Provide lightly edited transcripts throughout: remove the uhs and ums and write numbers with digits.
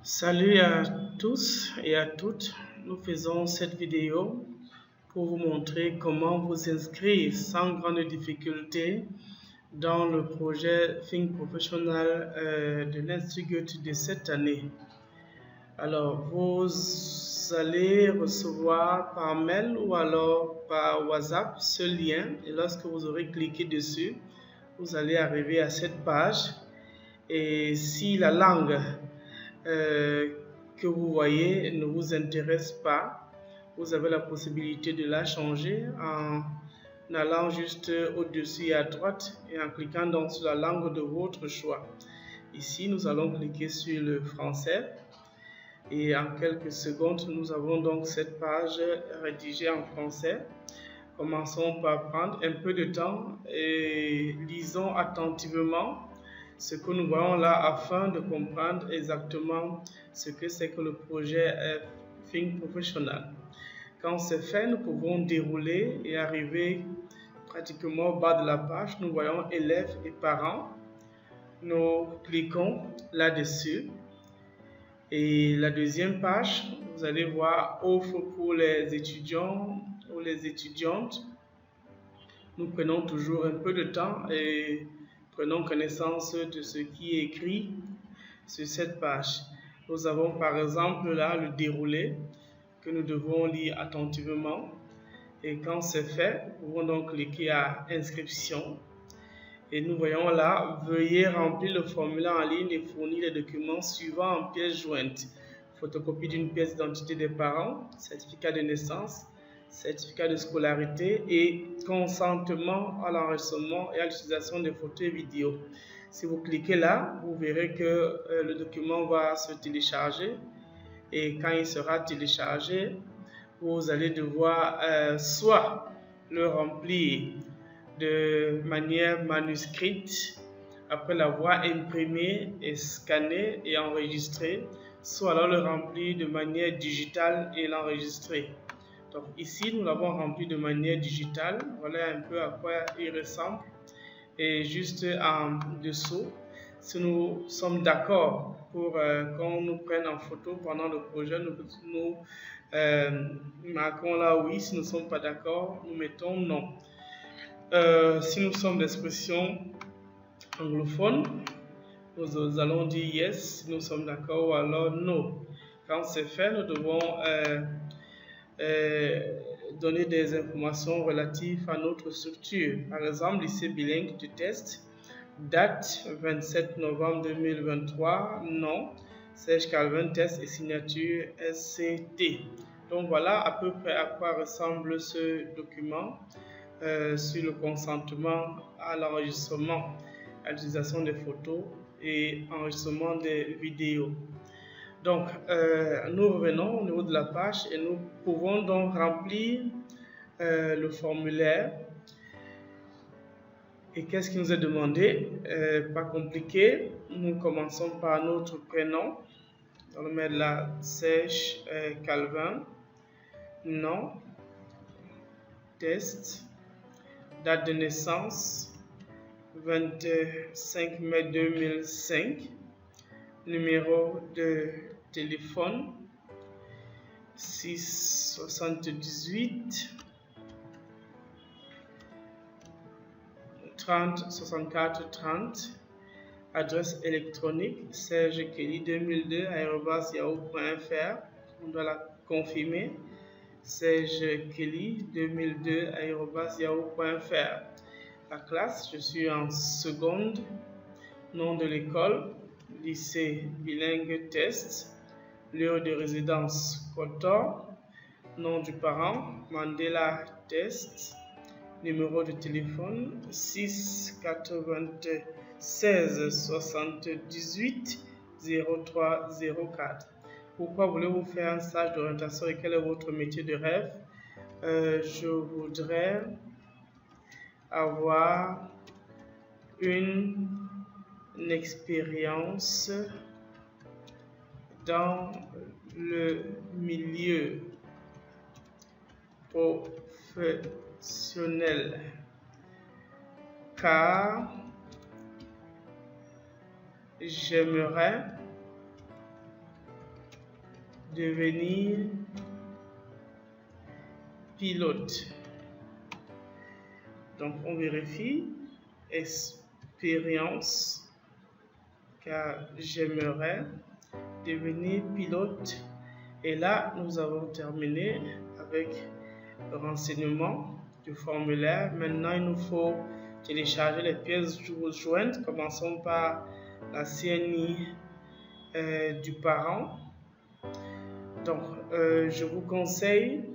Salut à tous et à toutes. Nous faisons cette vidéo pour vous montrer comment vous inscrire sans grande difficulté dans le projet Think Professional de l'Institut de cette année. Alors, vous allez recevoir par mail ou alors par WhatsApp ce lien et lorsque vous aurez cliqué dessus, vous allez arriver à cette page et si la langue que vous voyez ne vous intéresse pas, vous avez la possibilité de la changer en allant juste au-dessus à droite et en cliquant donc sur la langue de votre choix. Ici, nous allons cliquer sur le français et en quelques secondes, nous avons donc cette page rédigée en français. Commençons par prendre un peu de temps et lisons attentivement ce que nous voyons là afin de comprendre exactement ce que c'est que le projet Think Professional. Quand c'est fait, nous pouvons dérouler et arriver pratiquement au bas de la page. Nous voyons élèves et parents. Nous cliquons là-dessus. Et la deuxième page, vous allez voir offre pour les étudiants ou les étudiantes. Nous prenons toujours un peu de temps et prenons connaissance de ce qui est écrit sur cette page. Nous avons par exemple là le déroulé que nous devons lire attentivement. Et quand c'est fait, nous pouvons donc cliquer à inscription. Et nous voyons là, veuillez remplir le formulaire en ligne et fournir les documents suivants en pièces jointes. Photocopie d'une pièce d'identité des parents, certificat de naissance, certificat de scolarité et consentement à l'enregistrement et à l'utilisation des photos et vidéos. Si vous cliquez là, vous verrez que le document va se télécharger et quand il sera téléchargé, vous allez devoir soit le remplir de manière manuscrite après l'avoir imprimé et scanné et enregistré, soit alors le remplir de manière digitale et l'enregistrer. Donc ici, nous l'avons rempli de manière digitale. Voilà un peu à quoi il ressemble. Et juste en dessous, si nous sommes d'accord pour qu'on nous prenne en photo pendant le projet, nous marquons là oui. Si nous ne sommes pas d'accord, nous mettons non. Si nous sommes d'expression anglophone, nous allons dire yes si nous sommes d'accord ou alors no. Quand c'est fait, nous devons donner des informations relatives à notre structure. Par exemple, lycée bilingue de test, date 27 novembre 2023, nom, Serge Calvin, test et signature SCT. Donc voilà à peu près à quoi ressemble ce document sur le consentement à l'enregistrement, à l'utilisation des photos et enregistrement des vidéos. Donc, nous revenons au niveau de la page et nous pouvons donc remplir le formulaire. Et qu'est-ce qui nous est demandé? Pas compliqué. Nous commençons par notre prénom. On va mettre là Serge Calvin. Nom. Test. Date de naissance 25 mai 2005. Numéro de téléphone 678 30 64 30. Adresse électronique sergekelly2002@yahoo.fr. On doit la confirmer. sergekelly2002@yahoo.fr. La classe, je suis en seconde. Nom de l'école, lycée bilingue test. Lieu de résidence, Kotor. Nom du parent, Mandela test. Numéro de téléphone, 6 96 78 03 04. Pourquoi voulez-vous faire un stage d'orientation et quel est votre métier de rêve? Je voudrais avoir une expérience dans le milieu professionnel car j'aimerais devenir pilote. Donc on vérifie expérience, car j'aimerais devenir pilote. Et là, nous avons terminé avec le renseignement du formulaire. Maintenant, il nous faut télécharger les pièces jointes. Commençons par la CNI du parent. Donc, je vous conseille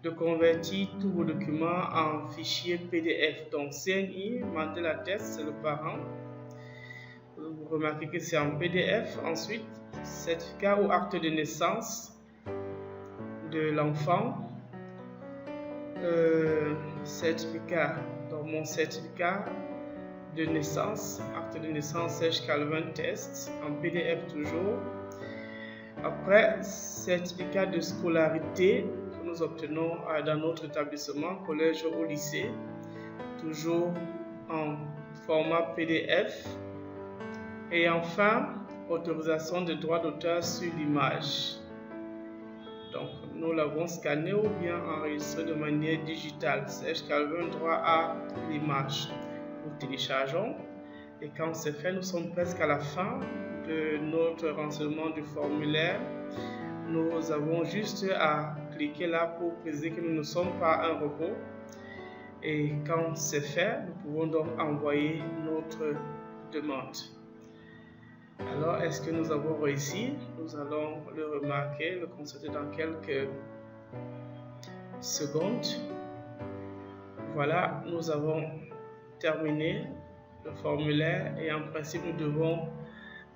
de convertir tous vos documents en fichier PDF. Donc, CNI, Mandela Test, c'est le parent. Vous remarquez que c'est en PDF. Ensuite, certificat ou acte de naissance de l'enfant. Certificat, donc mon certificat de naissance, acte de naissance Serge Calvin Test, en PDF toujours. Après, certificat de scolarité que nous obtenons dans notre établissement, collège ou lycée, toujours en format PDF. Et enfin, autorisation de droit d'auteur sur l'image. Donc, nous l'avons scanné ou bien enregistré de manière digitale. Serge Calvin, droit à l'image. Nous téléchargeons. Et quand c'est fait, nous sommes presque à la fin de notre renseignement du formulaire. Nous avons juste à cliquer là pour préciser que nous ne sommes pas un robot. Et quand c'est fait, nous pouvons donc envoyer notre demande. Alors, est-ce que nous avons réussi? Nous allons le remarquer, le constater dans quelques secondes. Voilà, nous avons terminé le formulaire et en principe, nous devons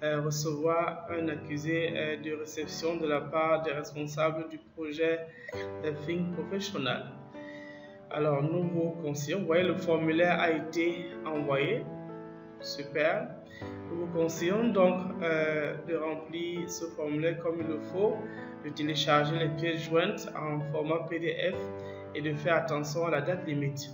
recevoir un accusé de réception de la part des responsables du projet Think Professional. Alors, nous vous conseillons, vous voyez, le formulaire a été envoyé. Super. Nous vous conseillons donc de remplir ce formulaire comme il le faut, de télécharger les pièces jointes en format PDF et de faire attention à la date limite.